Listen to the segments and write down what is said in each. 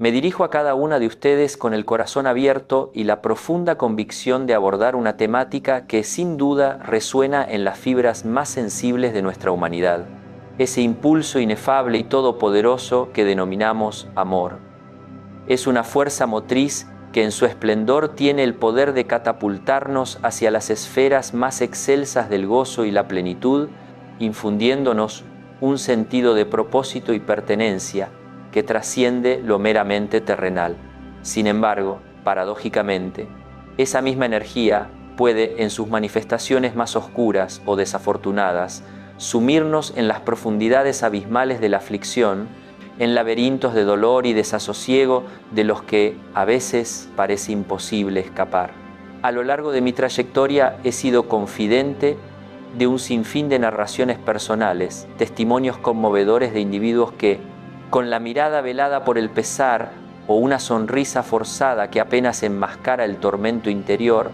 Me dirijo a cada una de ustedes con el corazón abierto y la profunda convicción de abordar una temática que sin duda resuena en las fibras más sensibles de nuestra humanidad, ese impulso inefable y todopoderoso que denominamos amor. Es una fuerza motriz que en su esplendor tiene el poder de catapultarnos hacia las esferas más excelsas del gozo y la plenitud, infundiéndonos un sentido de propósito y pertenencia que trasciende lo meramente terrenal. Sin embargo, paradójicamente, esa misma energía puede, en sus manifestaciones más oscuras o desafortunadas, sumirnos en las profundidades abismales de la aflicción, en laberintos de dolor y desasosiego de los que a veces parece imposible escapar. A lo largo de mi trayectoria he sido confidente de un sinfín de narraciones personales, testimonios conmovedores de individuos que, con la mirada velada por el pesar o una sonrisa forzada que apenas enmascara el tormento interior,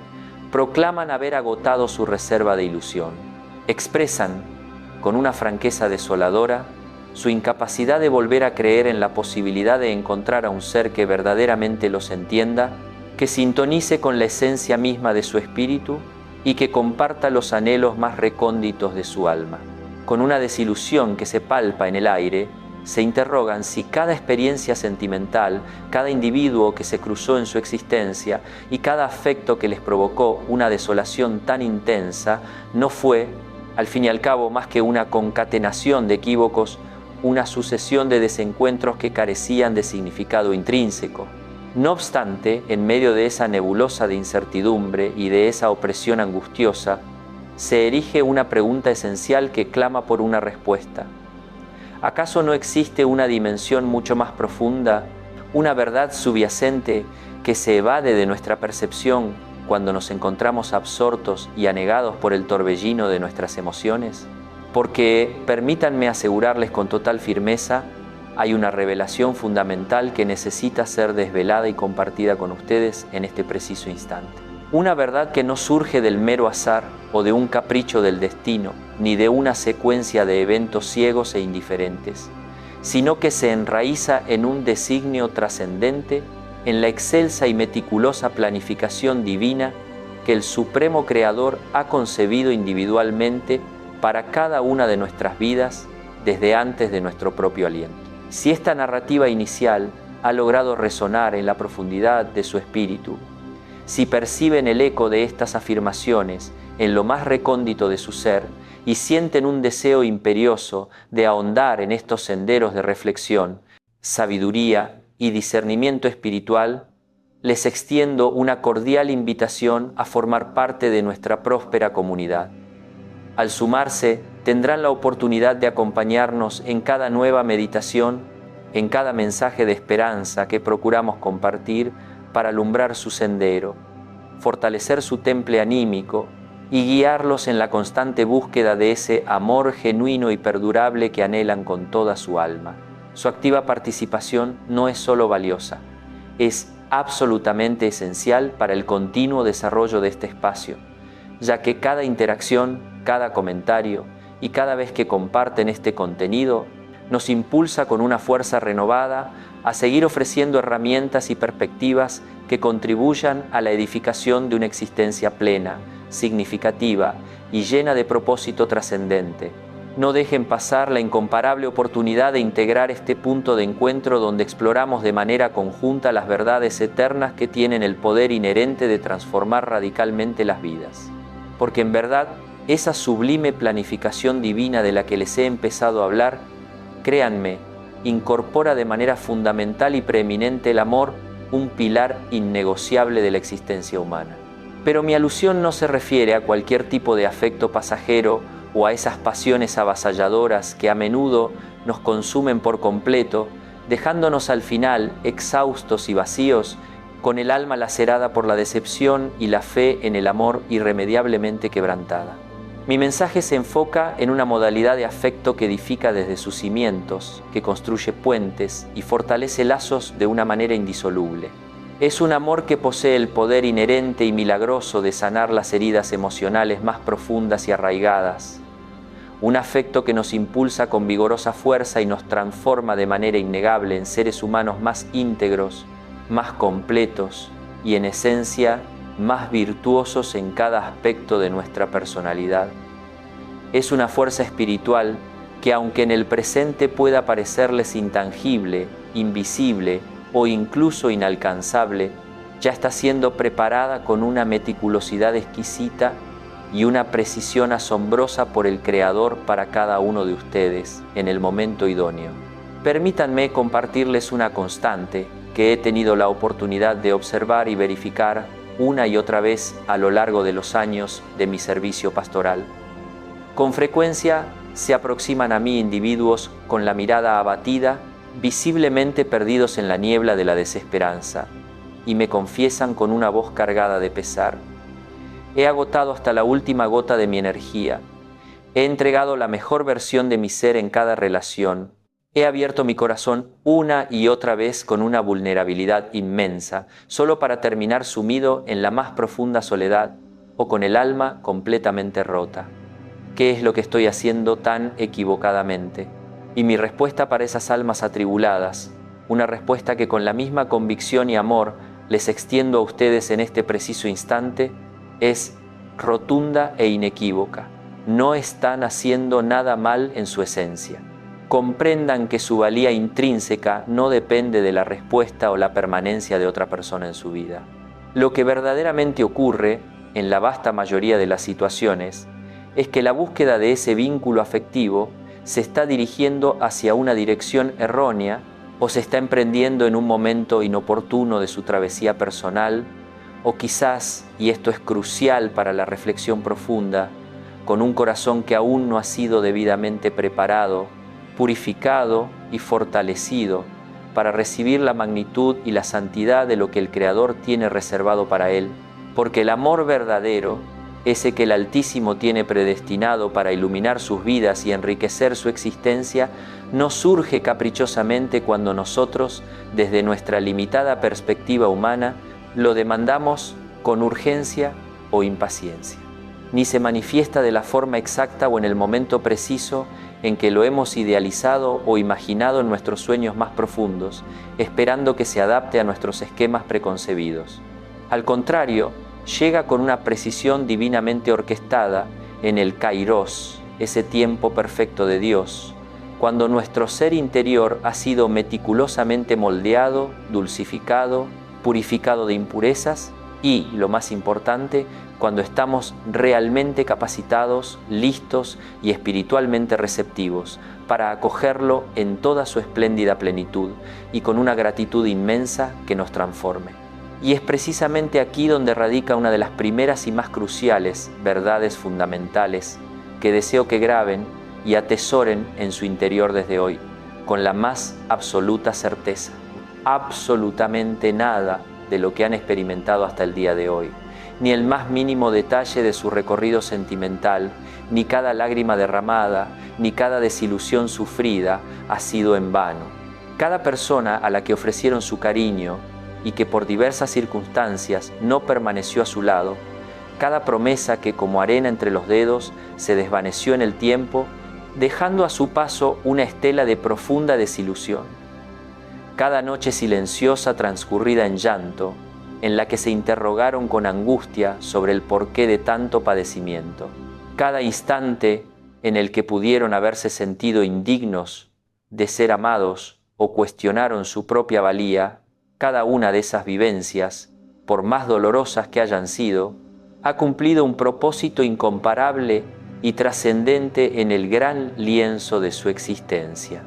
proclaman haber agotado su reserva de ilusión. Expresan, con una franqueza desoladora, su incapacidad de volver a creer en la posibilidad de encontrar a un ser que verdaderamente los entienda, que sintonice con la esencia misma de su espíritu y que comparta los anhelos más recónditos de su alma. Con una desilusión que se palpa en el aire, se interrogan si cada experiencia sentimental, cada individuo que se cruzó en su existencia y cada afecto que les provocó una desolación tan intensa no fue, al fin y al cabo, más que una concatenación de equívocos, una sucesión de desencuentros que carecían de significado intrínseco. No obstante, en medio de esa nebulosa de incertidumbre y de esa opresión angustiosa, se erige una pregunta esencial que clama por una respuesta. ¿Acaso no existe una dimensión mucho más profunda, una verdad subyacente que se evade de nuestra percepción cuando nos encontramos absortos y anegados por el torbellino de nuestras emociones? Porque, permítanme asegurarles con total firmeza, hay una revelación fundamental que necesita ser desvelada y compartida con ustedes en este preciso instante. Una verdad que no surge del mero azar o de un capricho del destino, ni de una secuencia de eventos ciegos e indiferentes, sino que se enraiza en un designio trascendente, en la excelsa y meticulosa planificación divina que el Supremo Creador ha concebido individualmente para cada una de nuestras vidas desde antes de nuestro propio aliento. Si esta narrativa inicial ha logrado resonar en la profundidad de su espíritu, si perciben el eco de estas afirmaciones en lo más recóndito de su ser y sienten un deseo imperioso de ahondar en estos senderos de reflexión, sabiduría y discernimiento espiritual, les extiendo una cordial invitación a formar parte de nuestra próspera comunidad. Al sumarse, tendrán la oportunidad de acompañarnos en cada nueva meditación, en cada mensaje de esperanza que procuramos compartir para alumbrar su sendero, fortalecer su temple anímico y guiarlos en la constante búsqueda de ese amor genuino y perdurable que anhelan con toda su alma. Su activa participación no es solo valiosa, es absolutamente esencial para el continuo desarrollo de este espacio, ya que cada interacción, cada comentario y cada vez que comparten este contenido nos impulsa con una fuerza renovada a seguir ofreciendo herramientas y perspectivas que contribuyan a la edificación de una existencia plena, significativa y llena de propósito trascendente. No dejen pasar la incomparable oportunidad de integrar este punto de encuentro donde exploramos de manera conjunta las verdades eternas que tienen el poder inherente de transformar radicalmente las vidas. Porque en verdad, esa sublime planificación divina de la que les he empezado a hablar, créanme, incorpora de manera fundamental y preeminente el amor, un pilar innegociable de la existencia humana. Pero mi alusión no se refiere a cualquier tipo de afecto pasajero o a esas pasiones avasalladoras que a menudo nos consumen por completo, dejándonos al final exhaustos y vacíos, con el alma lacerada por la decepción y la fe en el amor irremediablemente quebrantada. Mi mensaje se enfoca en una modalidad de afecto que edifica desde sus cimientos, que construye puentes y fortalece lazos de una manera indisoluble. Es un amor que posee el poder inherente y milagroso de sanar las heridas emocionales más profundas y arraigadas. un afecto que nos impulsa con vigorosa fuerza y nos transforma de manera innegable en seres humanos más íntegros, más completos y en esencia más virtuosos en cada aspecto de nuestra personalidad. Es una fuerza espiritual que, aunque en el presente pueda parecerles intangible, invisible o incluso inalcanzable, ya está siendo preparada con una meticulosidad exquisita y una precisión asombrosa por el Creador para cada uno de ustedes en el momento idóneo. Permítanme compartirles una constante que he tenido la oportunidad de observar y verificar una y otra vez a lo largo de los años de mi servicio pastoral. Con frecuencia se aproximan a mí individuos con la mirada abatida, visiblemente perdidos en la niebla de la desesperanza, y me confiesan con una voz cargada de pesar: he agotado hasta la última gota de mi energía, he entregado la mejor versión de mi ser en cada relación, he abierto mi corazón una y otra vez con una vulnerabilidad inmensa, solo para terminar sumido en la más profunda soledad o con el alma completamente rota. ¿Qué es lo que estoy haciendo tan equivocadamente? Y mi respuesta para esas almas atribuladas, una respuesta que con la misma convicción y amor les extiendo a ustedes en este preciso instante, es rotunda e inequívoca: no están haciendo nada mal en su esencia. Comprendan que su valía intrínseca no depende de la respuesta o la permanencia de otra persona en su vida. Lo que verdaderamente ocurre, en la vasta mayoría de las situaciones, es que la búsqueda de ese vínculo afectivo se está dirigiendo hacia una dirección errónea o se está emprendiendo en un momento inoportuno de su travesía personal, o quizás, y esto es crucial para la reflexión profunda, con un corazón que aún no ha sido debidamente preparado, purificado y fortalecido para recibir la magnitud y la santidad de lo que el Creador tiene reservado para él, porque el amor verdadero, ese que el Altísimo tiene predestinado para iluminar sus vidas y enriquecer su existencia, no surge caprichosamente cuando nosotros, desde nuestra limitada perspectiva humana, lo demandamos con urgencia o impaciencia, ni se manifiesta de la forma exacta o en el momento preciso en que lo hemos idealizado o imaginado en nuestros sueños más profundos, esperando que se adapte a nuestros esquemas preconcebidos. Al contrario, llega con una precisión divinamente orquestada en el Kairos, ese tiempo perfecto de Dios, cuando nuestro ser interior ha sido meticulosamente moldeado, dulcificado, purificado de impurezas y, lo más importante, cuando estamos realmente capacitados, listos y espiritualmente receptivos para acogerlo en toda su espléndida plenitud y con una gratitud inmensa que nos transforme. Y es precisamente aquí donde radica una de las primeras y más cruciales verdades fundamentales que deseo que graben y atesoren en su interior desde hoy, con la más absoluta certeza. Absolutamente nada de lo que han experimentado hasta el día de hoy, ni el más mínimo detalle de su recorrido sentimental, ni cada lágrima derramada, ni cada desilusión sufrida ha sido en vano. Cada persona a la que ofrecieron su cariño y que por diversas circunstancias no permaneció a su lado, cada promesa que como arena entre los dedos se desvaneció en el tiempo, dejando a su paso una estela de profunda desilusión. Cada noche silenciosa transcurrida en llanto, en la que se interrogaron con angustia sobre el porqué de tanto padecimiento. Cada instante en el que pudieron haberse sentido indignos de ser amados o cuestionaron su propia valía, cada una de esas vivencias, por más dolorosas que hayan sido, ha cumplido un propósito incomparable y trascendente en el gran lienzo de su existencia.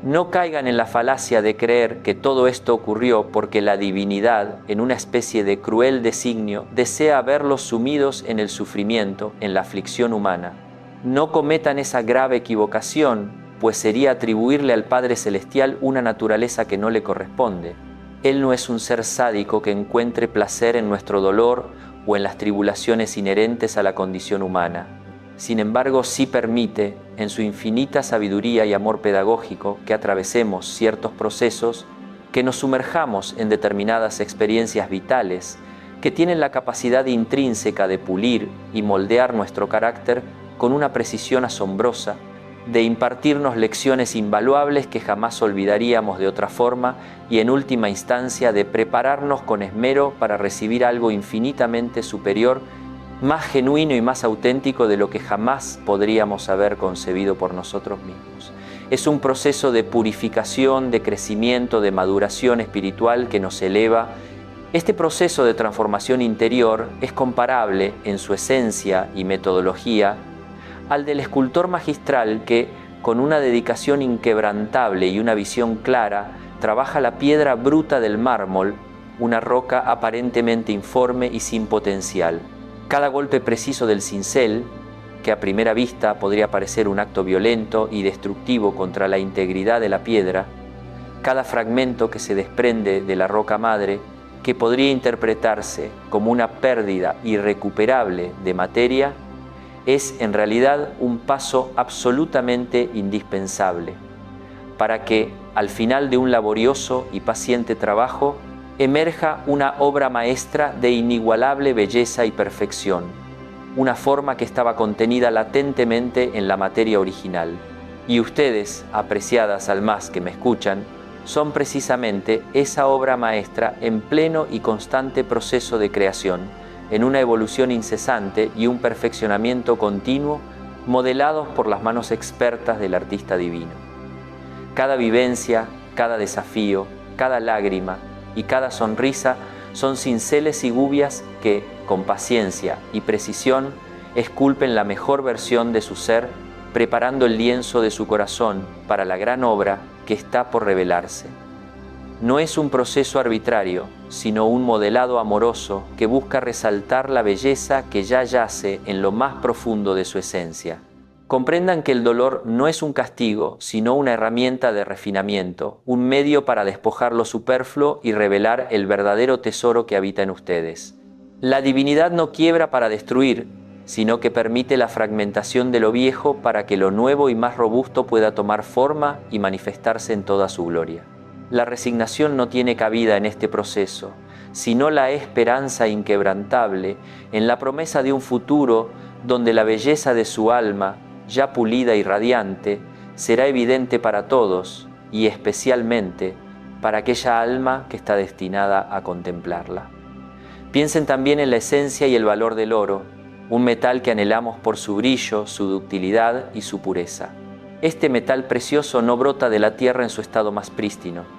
No caigan en la falacia de creer que todo esto ocurrió porque la divinidad, en una especie de cruel designio, desea verlos sumidos en el sufrimiento, en la aflicción humana. No cometan esa grave equivocación, pues sería atribuirle al Padre Celestial una naturaleza que no le corresponde. Él no es un ser sádico que encuentre placer en nuestro dolor o en las tribulaciones inherentes a la condición humana. Sin embargo, sí permite, en su infinita sabiduría y amor pedagógico, que atravesemos ciertos procesos, que nos sumerjamos en determinadas experiencias vitales, que tienen la capacidad intrínseca de pulir y moldear nuestro carácter con una precisión asombrosa, de impartirnos lecciones invaluables que jamás olvidaríamos de otra forma y en última instancia de prepararnos con esmero para recibir algo infinitamente superior, más genuino y más auténtico de lo que jamás podríamos haber concebido por nosotros mismos. Es un proceso de purificación, de crecimiento, de maduración espiritual que nos eleva. Este proceso de transformación interior es comparable en su esencia y metodología al del escultor magistral que, con una dedicación inquebrantable y una visión clara, trabaja la piedra bruta del mármol, una roca aparentemente informe y sin potencial. Cada golpe preciso del cincel, que a primera vista podría parecer un acto violento y destructivo contra la integridad de la piedra, cada fragmento que se desprende de la roca madre, que podría interpretarse como una pérdida irrecuperable de materia, es en realidad un paso absolutamente indispensable para que, al final de un laborioso y paciente trabajo, emerja una obra maestra de inigualable belleza y perfección, una forma que estaba contenida latentemente en la materia original. Y ustedes, apreciadas almas que me escuchan, son precisamente esa obra maestra en pleno y constante proceso de creación, en una evolución incesante y un perfeccionamiento continuo, modelados por las manos expertas del artista divino. Cada vivencia, cada desafío, cada lágrima y cada sonrisa son cinceles y gubias que, con paciencia y precisión, esculpen la mejor versión de su ser, preparando el lienzo de su corazón para la gran obra que está por revelarse. No es un proceso arbitrario, sino un modelado amoroso que busca resaltar la belleza que ya yace en lo más profundo de su esencia. Comprendan que el dolor no es un castigo, sino una herramienta de refinamiento, un medio para despojar lo superfluo y revelar el verdadero tesoro que habita en ustedes. La divinidad no quiebra para destruir, sino que permite la fragmentación de lo viejo para que lo nuevo y más robusto pueda tomar forma y manifestarse en toda su gloria. La resignación no tiene cabida en este proceso, sino la esperanza inquebrantable en la promesa de un futuro donde la belleza de su alma, ya pulida y radiante, será evidente para todos y especialmente para aquella alma que está destinada a contemplarla. Piensen también en la esencia y el valor del oro, un metal que anhelamos por su brillo, su ductilidad y su pureza. Este metal precioso no brota de la tierra en su estado más prístino.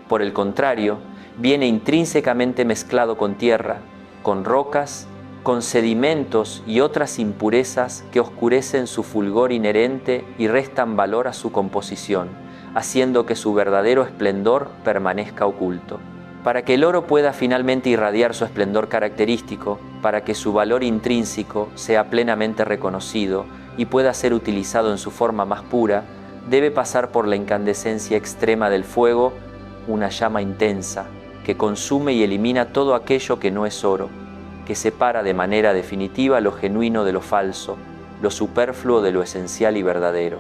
Por el contrario, viene intrínsecamente mezclado con tierra, con rocas, con sedimentos y otras impurezas que oscurecen su fulgor inherente y restan valor a su composición, haciendo que su verdadero esplendor permanezca oculto. Para que el oro pueda finalmente irradiar su esplendor característico, para que su valor intrínseco sea plenamente reconocido y pueda ser utilizado en su forma más pura, debe pasar por la incandescencia extrema del fuego, una llama intensa que consume y elimina todo aquello que no es oro, que separa de manera definitiva lo genuino de lo falso, lo superfluo de lo esencial y verdadero.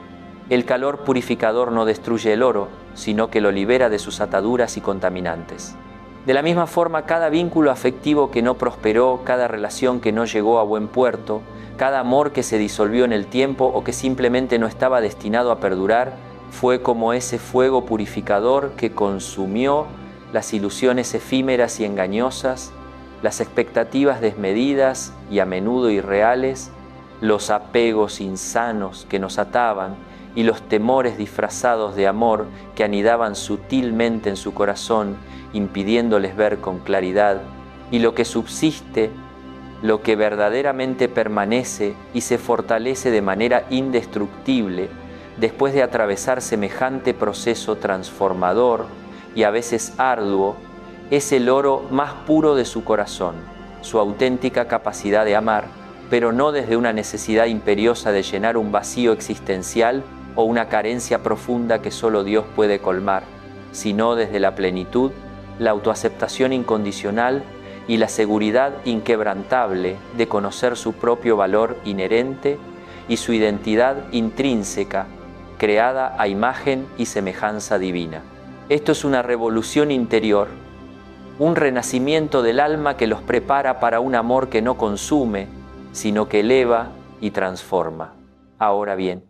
El calor purificador no destruye el oro, sino que lo libera de sus ataduras y contaminantes. De la misma forma, cada vínculo afectivo que no prosperó, cada relación que no llegó a buen puerto, cada amor que se disolvió en el tiempo o que simplemente no estaba destinado a perdurar, fue como ese fuego purificador que consumió las ilusiones efímeras y engañosas, las expectativas desmedidas y a menudo irreales, los apegos insanos que nos ataban y los temores disfrazados de amor que anidaban sutilmente en su corazón, impidiéndoles ver con claridad, y lo que subsiste, lo que verdaderamente permanece y se fortalece de manera indestructible después de atravesar semejante proceso transformador y a veces arduo, es el oro más puro de su corazón, su auténtica capacidad de amar, pero no desde una necesidad imperiosa de llenar un vacío existencial o una carencia profunda que solo Dios puede colmar, sino desde la plenitud, la autoaceptación incondicional y la seguridad inquebrantable de conocer su propio valor inherente y su identidad intrínseca, creada a imagen y semejanza divina. Esto es una revolución interior, un renacimiento del alma que los prepara para un amor que no consume, sino que eleva y transforma. Ahora bien,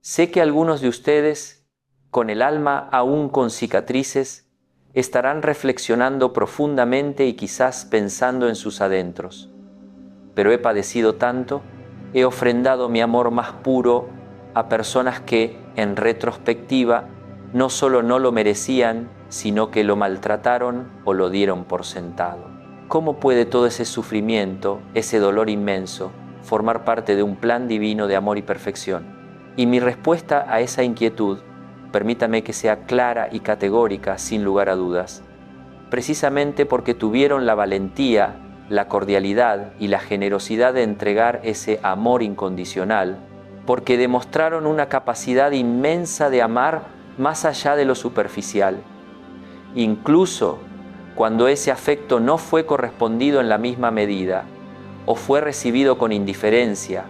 sé que algunos de ustedes, con el alma aún con cicatrices, estarán reflexionando profundamente y quizás pensando en sus adentros. Pero he padecido tanto, he ofrendado mi amor más puro a personas que, en retrospectiva, no solo no lo merecían, sino que lo maltrataron o lo dieron por sentado. ¿Cómo puede todo ese sufrimiento, ese dolor inmenso, formar parte de un plan divino de amor y perfección? Y mi respuesta a esa inquietud, permítame que sea clara y categórica, sin lugar a dudas, precisamente porque tuvieron la valentía, la cordialidad y la generosidad de entregar ese amor incondicional, porque demostraron una capacidad inmensa de amar más allá de lo superficial. Incluso cuando ese afecto no fue correspondido en la misma medida, o fue recibido con indiferencia,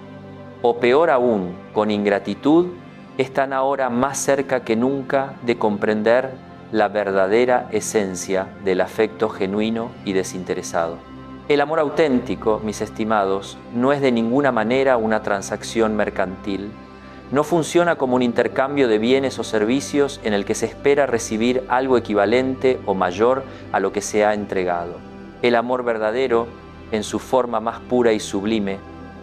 o peor aún, con ingratitud, están ahora más cerca que nunca de comprender la verdadera esencia del afecto genuino y desinteresado. El amor auténtico, mis estimados, no es de ninguna manera una transacción mercantil. No funciona como un intercambio de bienes o servicios en el que se espera recibir algo equivalente o mayor a lo que se ha entregado. El amor verdadero, en su forma más pura y sublime,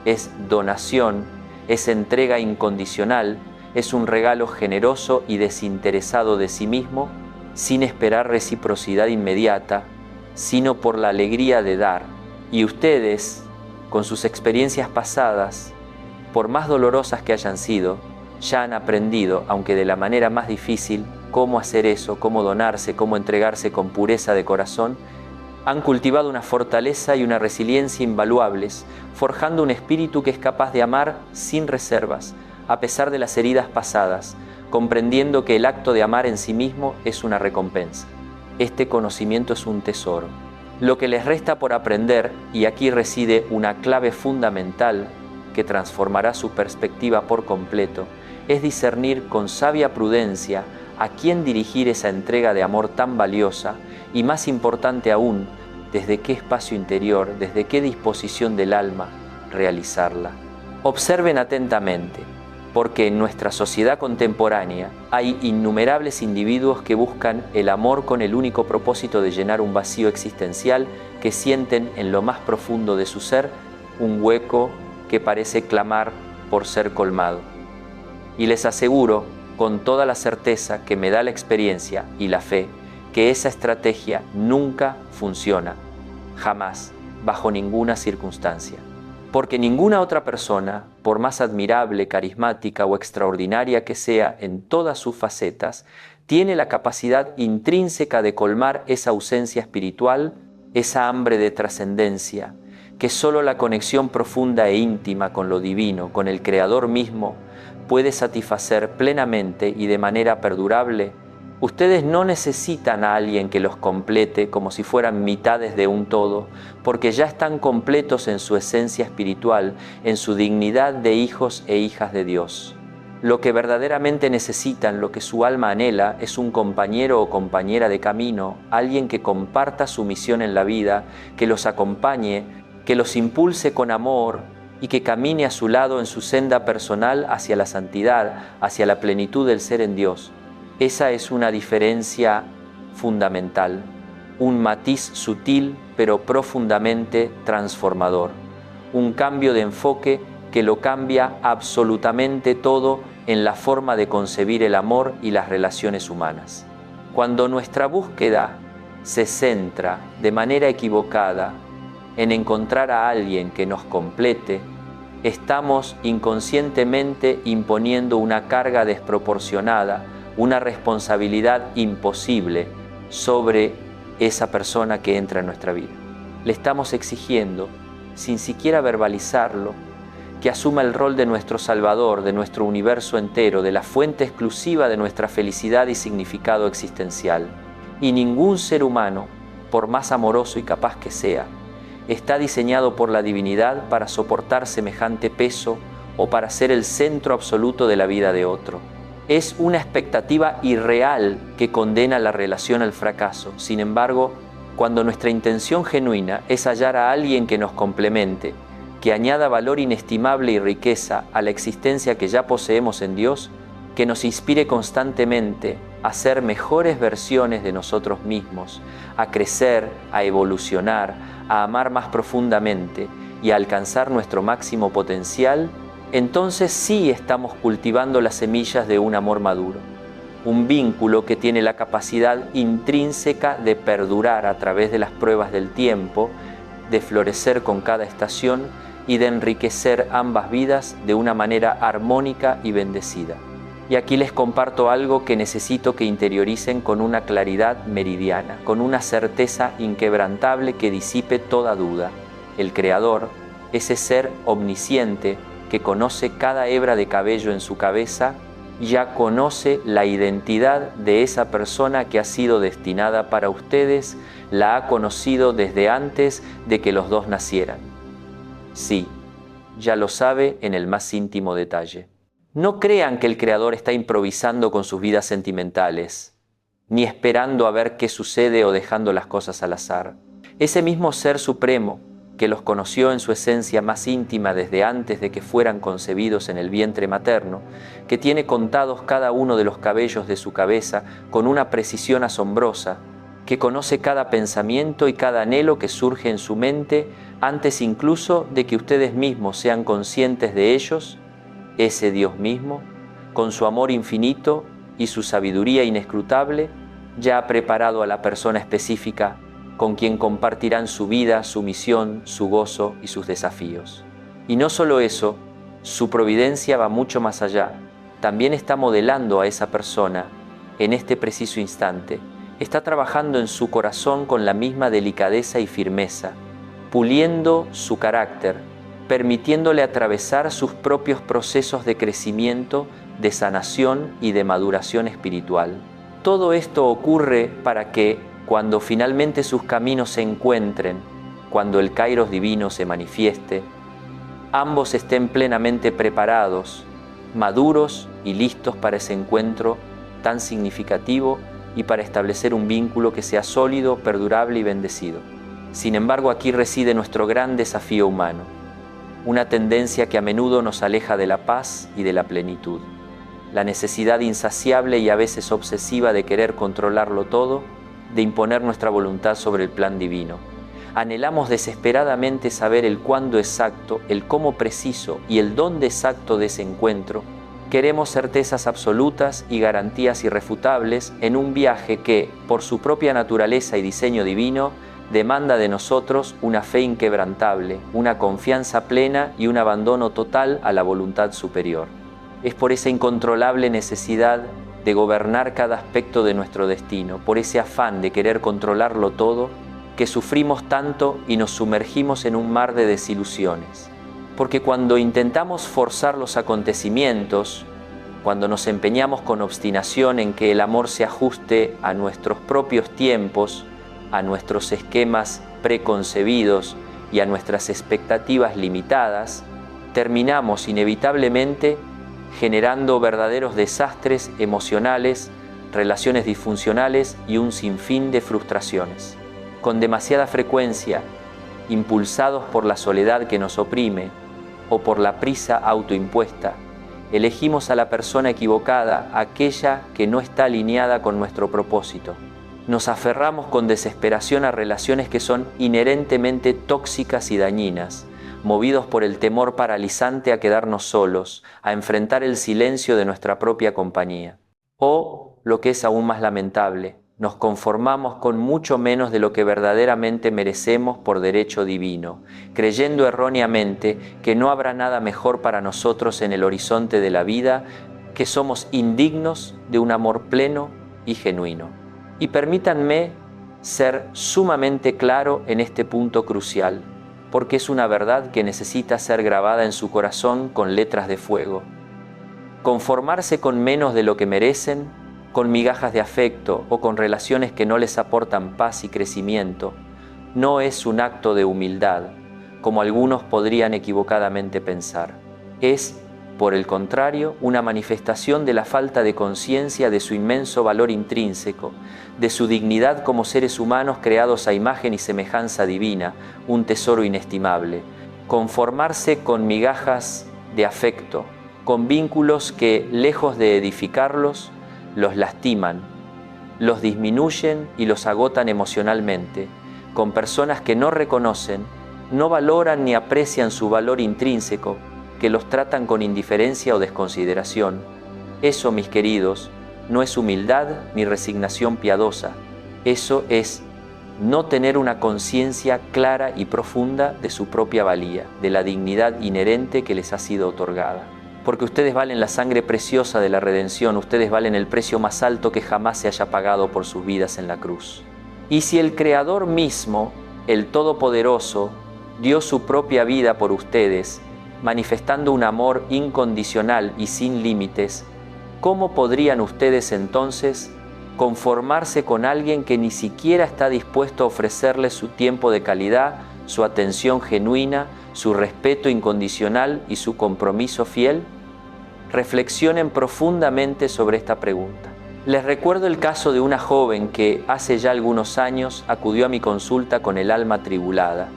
es donación, es entrega incondicional, es un regalo generoso y desinteresado de sí mismo, sin esperar reciprocidad inmediata, sino por la alegría de dar. Y ustedes, con sus experiencias pasadas, por más dolorosas que hayan sido, ya han aprendido, aunque de la manera más difícil, cómo hacer eso, cómo donarse, cómo entregarse con pureza de corazón. Han cultivado una fortaleza y una resiliencia invaluables, forjando un espíritu que es capaz de amar sin reservas, a pesar de las heridas pasadas, comprendiendo que el acto de amar en sí mismo es una recompensa. Este conocimiento es un tesoro. Lo que les resta por aprender, y aquí reside una clave fundamental que transformará su perspectiva por completo, es discernir con sabia prudencia a quién dirigir esa entrega de amor tan valiosa y, más importante aún, desde qué espacio interior, desde qué disposición del alma realizarla. Observen atentamente, porque en nuestra sociedad contemporánea hay innumerables individuos que buscan el amor con el único propósito de llenar un vacío existencial, que sienten en lo más profundo de su ser un hueco que parece clamar por ser colmado. Y les aseguro, con toda la certeza que me da la experiencia y la fe, que esa estrategia nunca funciona, jamás, bajo ninguna circunstancia. Porque ninguna otra persona, por más admirable, carismática o extraordinaria que sea en todas sus facetas, tiene la capacidad intrínseca de colmar esa ausencia espiritual, esa hambre de trascendencia, que solo la conexión profunda e íntima con lo divino, con el Creador mismo, puede satisfacer plenamente y de manera perdurable. Ustedes no necesitan a alguien que los complete como si fueran mitades de un todo, porque ya están completos en su esencia espiritual, en su dignidad de hijos e hijas de Dios. Lo que verdaderamente necesitan, lo que su alma anhela, es un compañero o compañera de camino, alguien que comparta su misión en la vida, que los acompañe, que los impulse con amor y que camine a su lado en su senda personal hacia la santidad, hacia la plenitud del ser en Dios. Esa es una diferencia fundamental, un matiz sutil pero profundamente transformador, un cambio de enfoque que lo cambia absolutamente todo en la forma de concebir el amor y las relaciones humanas. Cuando nuestra búsqueda se centra de manera equivocada en encontrar a alguien que nos complete, estamos inconscientemente imponiendo una carga desproporcionada, una responsabilidad imposible sobre esa persona que entra en nuestra vida. Le estamos exigiendo, sin siquiera verbalizarlo, que asuma el rol de nuestro Salvador, de nuestro universo entero, de la fuente exclusiva de nuestra felicidad y significado existencial. Y ningún ser humano, por más amoroso y capaz que sea, está diseñado por la divinidad para soportar semejante peso o para ser el centro absoluto de la vida de otro. Es una expectativa irreal que condena la relación al fracaso. Sin embargo, cuando nuestra intención genuina es hallar a alguien que nos complemente, que añada valor inestimable y riqueza a la existencia que ya poseemos en Dios, que nos inspire constantemente a ser mejores versiones de nosotros mismos, a crecer, a evolucionar, a amar más profundamente y a alcanzar nuestro máximo potencial, entonces sí estamos cultivando las semillas de un amor maduro, un vínculo que tiene la capacidad intrínseca de perdurar a través de las pruebas del tiempo, de florecer con cada estación y de enriquecer ambas vidas de una manera armónica y bendecida. Y aquí les comparto algo que necesito que interioricen con una claridad meridiana, con una certeza inquebrantable que disipe toda duda. El Creador, ese ser omnisciente que conoce cada hebra de cabello en su cabeza, ya conoce la identidad de esa persona que ha sido destinada para ustedes, la ha conocido desde antes de que los dos nacieran. Sí, ya lo sabe en el más íntimo detalle. No crean que el Creador está improvisando con sus vidas sentimentales, ni esperando a ver qué sucede o dejando las cosas al azar. Ese mismo Ser Supremo, que los conoció en su esencia más íntima desde antes de que fueran concebidos en el vientre materno, que tiene contados cada uno de los cabellos de su cabeza con una precisión asombrosa, que conoce cada pensamiento y cada anhelo que surge en su mente antes incluso de que ustedes mismos sean conscientes de ellos, ese Dios mismo, con su amor infinito y su sabiduría inescrutable, ya ha preparado a la persona específica con quien compartirán su vida, su misión, su gozo y sus desafíos. Y no solo eso, su providencia va mucho más allá. También está modelando a esa persona en este preciso instante. Está trabajando en su corazón con la misma delicadeza y firmeza, puliendo su carácter, permitiéndole atravesar sus propios procesos de crecimiento, de sanación y de maduración espiritual. Todo esto ocurre para que, cuando finalmente sus caminos se encuentren, cuando el Kairos divino se manifieste, ambos estén plenamente preparados, maduros y listos para ese encuentro tan significativo y para establecer un vínculo que sea sólido, perdurable y bendecido. Sin embargo, aquí reside nuestro gran desafío humano, una tendencia que a menudo nos aleja de la paz y de la plenitud, la necesidad insaciable y a veces obsesiva de querer controlarlo todo, de imponer nuestra voluntad sobre el plan divino. Anhelamos desesperadamente saber el cuándo exacto, el cómo preciso y el dónde exacto de ese encuentro. Queremos certezas absolutas y garantías irrefutables en un viaje que, por su propia naturaleza y diseño divino, demanda de nosotros una fe inquebrantable, una confianza plena y un abandono total a la voluntad superior. Es por esa incontrolable necesidad de gobernar cada aspecto de nuestro destino, por ese afán de querer controlarlo todo, que sufrimos tanto y nos sumergimos en un mar de desilusiones. Porque cuando intentamos forzar los acontecimientos, cuando nos empeñamos con obstinación en que el amor se ajuste a nuestros propios tiempos, a nuestros esquemas preconcebidos y a nuestras expectativas limitadas, terminamos inevitablemente generando verdaderos desastres emocionales, relaciones disfuncionales y un sinfín de frustraciones. Con demasiada frecuencia, impulsados por la soledad que nos oprime o por la prisa autoimpuesta, elegimos a la persona equivocada, aquella que no está alineada con nuestro propósito. Nos aferramos con desesperación a relaciones que son inherentemente tóxicas y dañinas, movidos por el temor paralizante a quedarnos solos, a enfrentar el silencio de nuestra propia compañía. O, lo que es aún más lamentable, nos conformamos con mucho menos de lo que verdaderamente merecemos por derecho divino, creyendo erróneamente que no habrá nada mejor para nosotros en el horizonte de la vida, que somos indignos de un amor pleno y genuino. Y permítanme ser sumamente claro en este punto crucial, porque es una verdad que necesita ser grabada en su corazón con letras de fuego. Conformarse con menos de lo que merecen, con migajas de afecto o con relaciones que no les aportan paz y crecimiento, no es un acto de humildad, como algunos podrían equivocadamente pensar. Es, por el contrario, una manifestación de la falta de conciencia de su inmenso valor intrínseco, de su dignidad como seres humanos creados a imagen y semejanza divina, un tesoro inestimable, conformarse con migajas de afecto, con vínculos que, lejos de edificarlos, los lastiman, los disminuyen y los agotan emocionalmente, con personas que no reconocen, no valoran ni aprecian su valor intrínseco, que los tratan con indiferencia o desconsideración. Eso, mis queridos, no es humildad ni resignación piadosa. Eso es no tener una conciencia clara y profunda de su propia valía, de la dignidad inherente que les ha sido otorgada. Porque ustedes valen la sangre preciosa de la redención, ustedes valen el precio más alto que jamás se haya pagado por sus vidas en la cruz. Y si el Creador mismo, el Todopoderoso, dio su propia vida por ustedes, manifestando un amor incondicional y sin límites, ¿cómo podrían ustedes entonces conformarse con alguien que ni siquiera está dispuesto a ofrecerles su tiempo de calidad, su atención genuina, su respeto incondicional y su compromiso fiel? Reflexionen profundamente sobre esta pregunta. Les recuerdo el caso de una joven que hace ya algunos años acudió a mi consulta con el alma atribulada.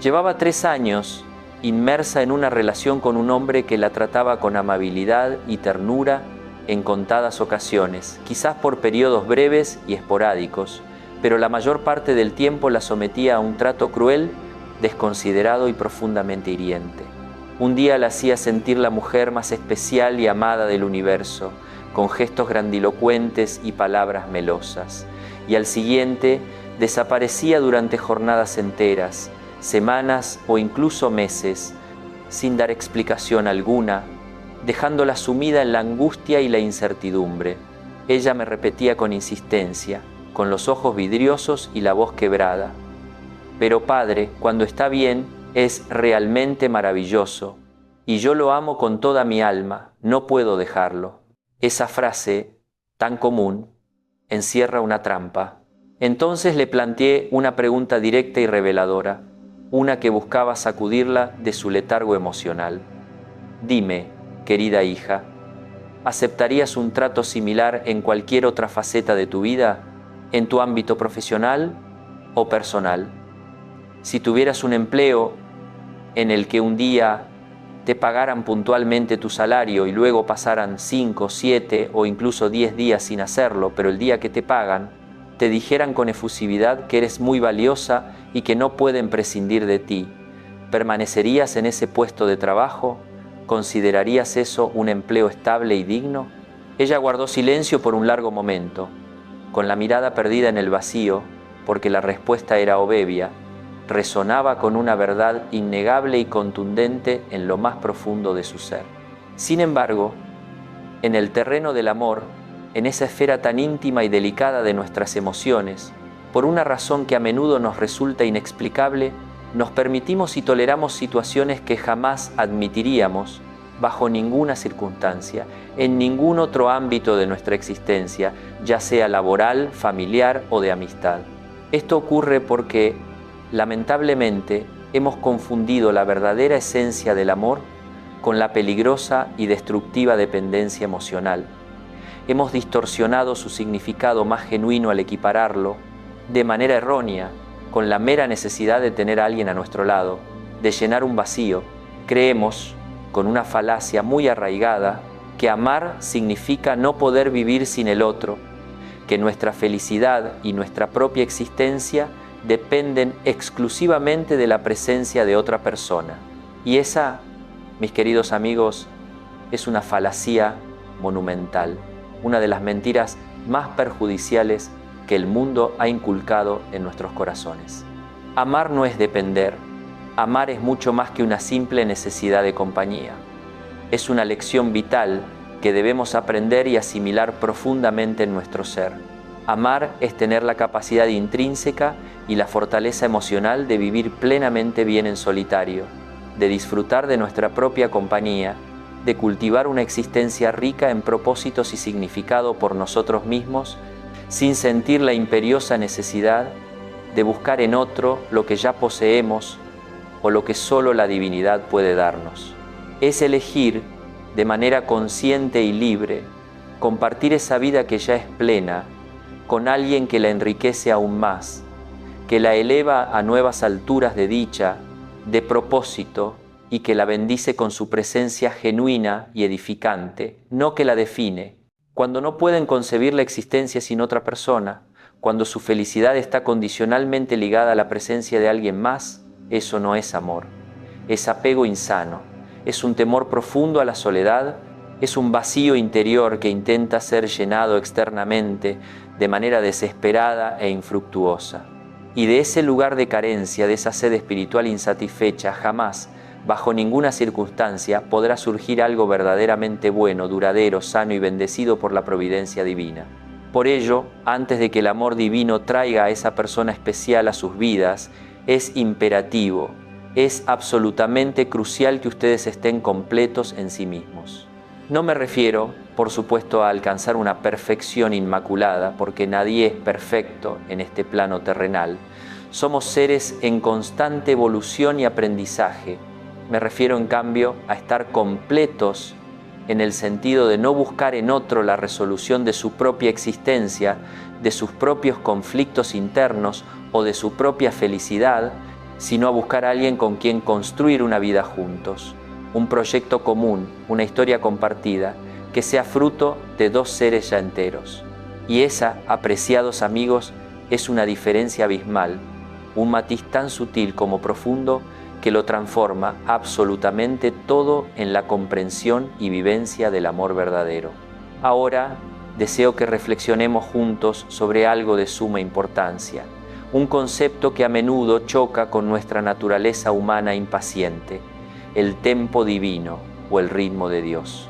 Llevaba 3 años inmersa en una relación con un hombre que la trataba con amabilidad y ternura en contadas ocasiones, quizás por periodos breves y esporádicos, pero la mayor parte del tiempo la sometía a un trato cruel, desconsiderado y profundamente hiriente. Un día la hacía sentir la mujer más especial y amada del universo, con gestos grandilocuentes y palabras melosas, y al siguiente desaparecía durante jornadas enteras, semanas o incluso meses, sin dar explicación alguna, dejándola sumida en la angustia y la incertidumbre. Ella me repetía con insistencia, con los ojos vidriosos y la voz quebrada: «Pero padre, cuando está bien, es realmente maravilloso, y yo lo amo con toda mi alma, no puedo dejarlo». Esa frase, tan común, encierra una trampa. Entonces le planteé una pregunta directa y reveladora, una que buscaba sacudirla de su letargo emocional. «Dime, querida hija, ¿aceptarías un trato similar en cualquier otra faceta de tu vida, en tu ámbito profesional o personal? Si tuvieras un empleo en el que un día te pagaran puntualmente tu salario y luego pasaran 5, 7 o incluso 10 días sin hacerlo, pero el día que te pagan, te dijeran con efusividad que eres muy valiosa y que no pueden prescindir de ti, ¿permanecerías en ese puesto de trabajo? ¿Considerarías eso un empleo estable y digno?». Ella guardó silencio por un largo momento, con la mirada perdida en el vacío, porque la respuesta era obvia, resonaba con una verdad innegable y contundente en lo más profundo de su ser. Sin embargo, en el terreno del amor, en esa esfera tan íntima y delicada de nuestras emociones, por una razón que a menudo nos resulta inexplicable, nos permitimos y toleramos situaciones que jamás admitiríamos bajo ninguna circunstancia, en ningún otro ámbito de nuestra existencia, ya sea laboral, familiar o de amistad. Esto ocurre porque, lamentablemente, hemos confundido la verdadera esencia del amor con la peligrosa y destructiva dependencia emocional. Hemos distorsionado su significado más genuino al equipararlo, de manera errónea, con la mera necesidad de tener a alguien a nuestro lado, de llenar un vacío. Creemos, con una falacia muy arraigada, que amar significa no poder vivir sin el otro, que nuestra felicidad y nuestra propia existencia dependen exclusivamente de la presencia de otra persona. Y esa, mis queridos amigos, es una falacia monumental, una de las mentiras más perjudiciales que el mundo ha inculcado en nuestros corazones. Amar no es depender, amar es mucho más que una simple necesidad de compañía. Es una lección vital que debemos aprender y asimilar profundamente en nuestro ser. Amar es tener la capacidad intrínseca y la fortaleza emocional de vivir plenamente bien en solitario, de disfrutar de nuestra propia compañía, de cultivar una existencia rica en propósitos y significado por nosotros mismos, sin sentir la imperiosa necesidad de buscar en otro lo que ya poseemos o lo que solo la divinidad puede darnos. Es elegir de manera consciente y libre compartir esa vida que ya es plena con alguien que la enriquece aún más, que la eleva a nuevas alturas de dicha, de propósito y que la bendice con su presencia genuina y edificante, no que la define. Cuando no pueden concebir la existencia sin otra persona, cuando su felicidad está condicionalmente ligada a la presencia de alguien más, eso no es amor. Es apego insano, es un temor profundo a la soledad, es un vacío interior que intenta ser llenado externamente de manera desesperada e infructuosa. Y de ese lugar de carencia, de esa sed espiritual insatisfecha, jamás, bajo ninguna circunstancia, podrá surgir algo verdaderamente bueno, duradero, sano y bendecido por la providencia divina. Por ello, antes de que el amor divino traiga a esa persona especial a sus vidas, es imperativo, es absolutamente crucial que ustedes estén completos en sí mismos. No me refiero, por supuesto, a alcanzar una perfección inmaculada, porque nadie es perfecto en este plano terrenal. Somos seres en constante evolución y aprendizaje. Me refiero, en cambio, a estar completos en el sentido de no buscar en otro la resolución de su propia existencia, de sus propios conflictos internos o de su propia felicidad, sino a buscar a alguien con quien construir una vida juntos, un proyecto común, una historia compartida, que sea fruto de dos seres ya enteros. Y esa, apreciados amigos, es una diferencia abismal, un matiz tan sutil como profundo que lo transforma absolutamente todo en la comprensión y vivencia del amor verdadero. Ahora deseo que reflexionemos juntos sobre algo de suma importancia, un concepto que a menudo choca con nuestra naturaleza humana impaciente, el tempo divino o el ritmo de Dios.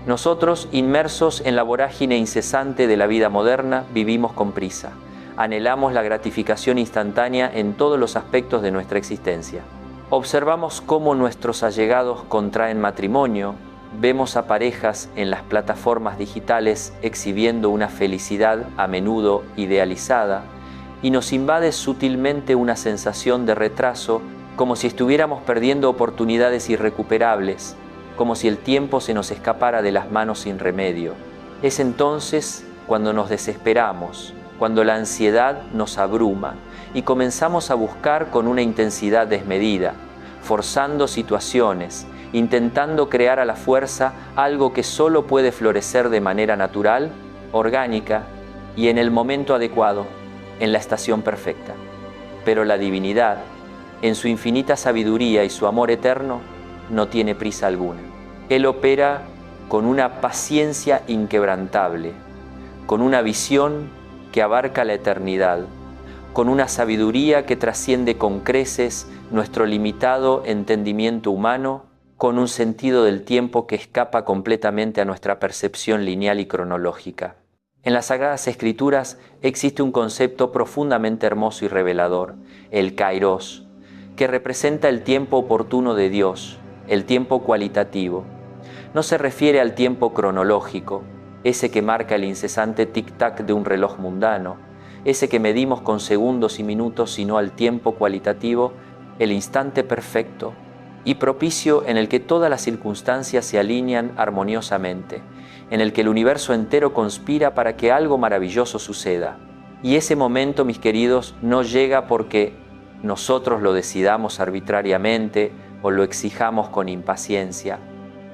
Nosotros, inmersos en la vorágine incesante de la vida moderna, vivimos con prisa. Anhelamos la gratificación instantánea en todos los aspectos de nuestra existencia. Observamos cómo nuestros allegados contraen matrimonio, vemos a parejas en las plataformas digitales exhibiendo una felicidad a menudo idealizada, y nos invade sutilmente una sensación de retraso, como si estuviéramos perdiendo oportunidades irrecuperables, como si el tiempo se nos escapara de las manos sin remedio. Es entonces cuando nos desesperamos, cuando la ansiedad nos abruma y comenzamos a buscar con una intensidad desmedida, forzando situaciones, intentando crear a la fuerza algo que solo puede florecer de manera natural, orgánica y en el momento adecuado, en la estación perfecta. Pero la divinidad, en su infinita sabiduría y su amor eterno, no tiene prisa alguna. Él opera con una paciencia inquebrantable, con una visión que abarca la eternidad, con una sabiduría que trasciende con creces nuestro limitado entendimiento humano, con un sentido del tiempo que escapa completamente a nuestra percepción lineal y cronológica. En las Sagradas Escrituras existe un concepto profundamente hermoso y revelador, el Kairos, que representa el tiempo oportuno de Dios, el tiempo cualitativo. No se refiere al tiempo cronológico, ese que marca el incesante tic-tac de un reloj mundano, ese que medimos con segundos y minutos, sino al tiempo cualitativo, el instante perfecto y propicio en el que todas las circunstancias se alinean armoniosamente, en el que el universo entero conspira para que algo maravilloso suceda. Y ese momento, mis queridos, no llega porque nosotros lo decidamos arbitrariamente o lo exijamos con impaciencia.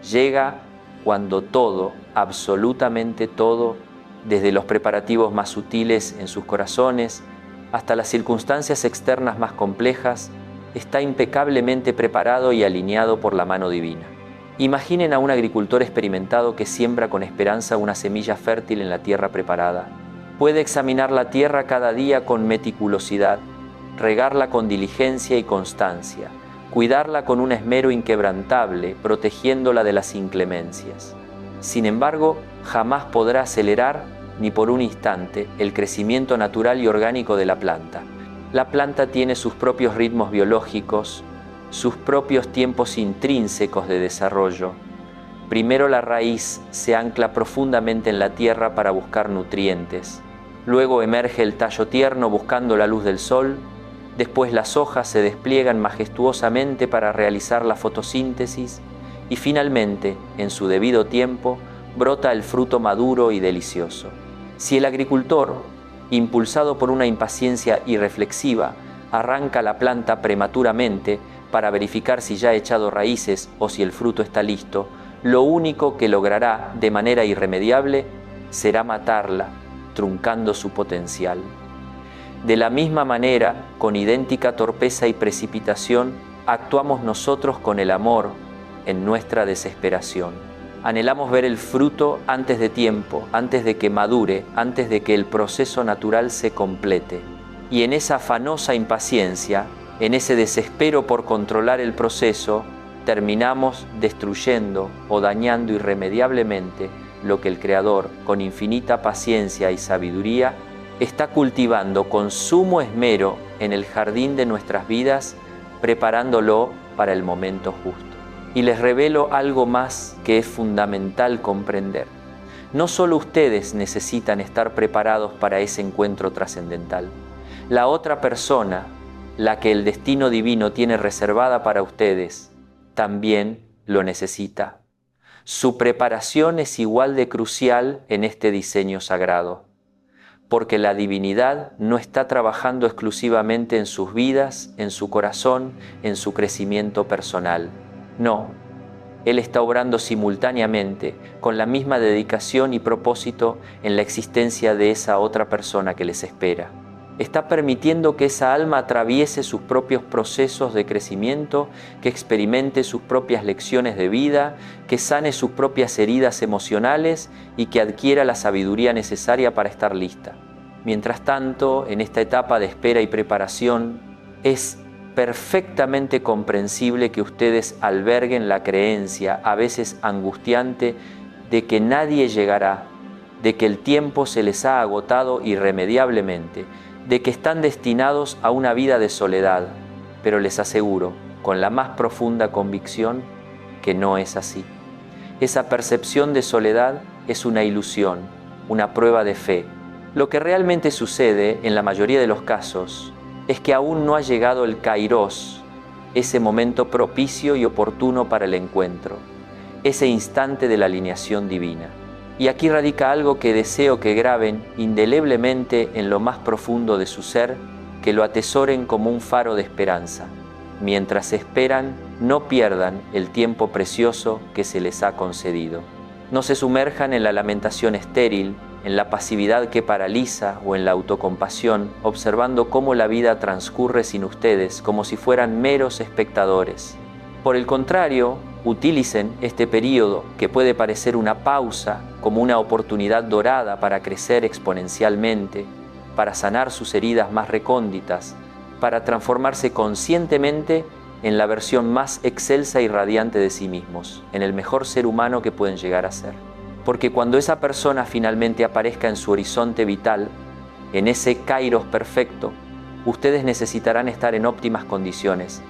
Llega cuando todo, absolutamente todo, desde los preparativos más sutiles en sus corazones hasta las circunstancias externas más complejas, está impecablemente preparado y alineado por la mano divina. Imaginen a un agricultor experimentado que siembra con esperanza una semilla fértil en la tierra preparada. Puede examinar la tierra cada día con meticulosidad, regarla con diligencia y constancia, cuidarla con un esmero inquebrantable, protegiéndola de las inclemencias. Sin embargo, jamás podrá acelerar, ni por un instante, el crecimiento natural y orgánico de la planta. La planta tiene sus propios ritmos biológicos, sus propios tiempos intrínsecos de desarrollo. Primero la raíz se ancla profundamente en la tierra para buscar nutrientes. Luego emerge el tallo tierno buscando la luz del sol. Después las hojas se despliegan majestuosamente para realizar la fotosíntesis. Y finalmente, en su debido tiempo, brota el fruto maduro y delicioso. Si el agricultor, impulsado por una impaciencia irreflexiva, arranca la planta prematuramente, para verificar si ya ha echado raíces o si el fruto está listo, lo único que logrará de manera irremediable será matarla, truncando su potencial. De la misma manera, con idéntica torpeza y precipitación, actuamos nosotros con el amor en nuestra desesperación. Anhelamos ver el fruto antes de tiempo, antes de que madure, antes de que el proceso natural se complete. Y en esa afanosa impaciencia, en ese desespero por controlar el proceso, terminamos destruyendo o dañando irremediablemente lo que el Creador, con infinita paciencia y sabiduría, está cultivando con sumo esmero en el jardín de nuestras vidas, preparándolo para el momento justo. Y les revelo algo más que es fundamental comprender. No solo ustedes necesitan estar preparados para ese encuentro trascendental. La otra persona, la que el destino divino tiene reservada para ustedes, también lo necesita. Su preparación es igual de crucial en este diseño sagrado, porque la divinidad no está trabajando exclusivamente en sus vidas, en su corazón, en su crecimiento personal. No, Él está obrando simultáneamente, con la misma dedicación y propósito en la existencia de esa otra persona que les espera. Está permitiendo que esa alma atraviese sus propios procesos de crecimiento, que experimente sus propias lecciones de vida, que sane sus propias heridas emocionales y que adquiera la sabiduría necesaria para estar lista. Mientras tanto, en esta etapa de espera y preparación, es perfectamente comprensible que ustedes alberguen la creencia, a veces angustiante, de que nadie llegará, de que el tiempo se les ha agotado irremediablemente, de que están destinados a una vida de soledad, pero les aseguro, con la más profunda convicción, que no es así. Esa percepción de soledad es una ilusión, una prueba de fe. Lo que realmente sucede, en la mayoría de los casos, es que aún no ha llegado el Kairos, ese momento propicio y oportuno para el encuentro, ese instante de la alineación divina. Y aquí radica algo que deseo que graben indeleblemente en lo más profundo de su ser, que lo atesoren como un faro de esperanza. Mientras esperan, no pierdan el tiempo precioso que se les ha concedido. No se sumerjan en la lamentación estéril, en la pasividad que paraliza o en la autocompasión, observando cómo la vida transcurre sin ustedes, como si fueran meros espectadores. Por el contrario, utilicen este periodo, que puede parecer una pausa, como una oportunidad dorada para crecer exponencialmente, para sanar sus heridas más recónditas, para transformarse conscientemente en la versión más excelsa y radiante de sí mismos, en el mejor ser humano que pueden llegar a ser. Porque cuando esa persona finalmente aparezca en su horizonte vital, en ese kairos perfecto, ustedes necesitarán estar en óptimas condiciones,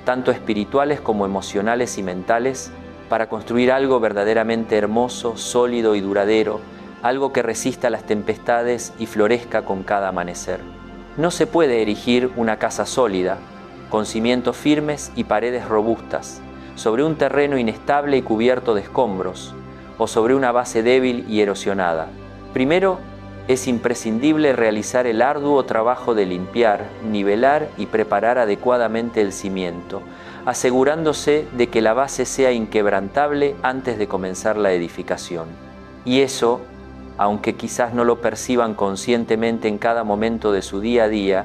tanto espirituales como emocionales y mentales, para construir algo verdaderamente hermoso, sólido y duradero, algo que resista las tempestades y florezca con cada amanecer. No se puede erigir una casa sólida, con cimientos firmes y paredes robustas, sobre un terreno inestable y cubierto de escombros, o sobre una base débil y erosionada. Primero, es imprescindible realizar el arduo trabajo de limpiar, nivelar y preparar adecuadamente el cimiento, asegurándose de que la base sea inquebrantable antes de comenzar la edificación. Y eso, aunque quizás no lo perciban conscientemente en cada momento de su día a día,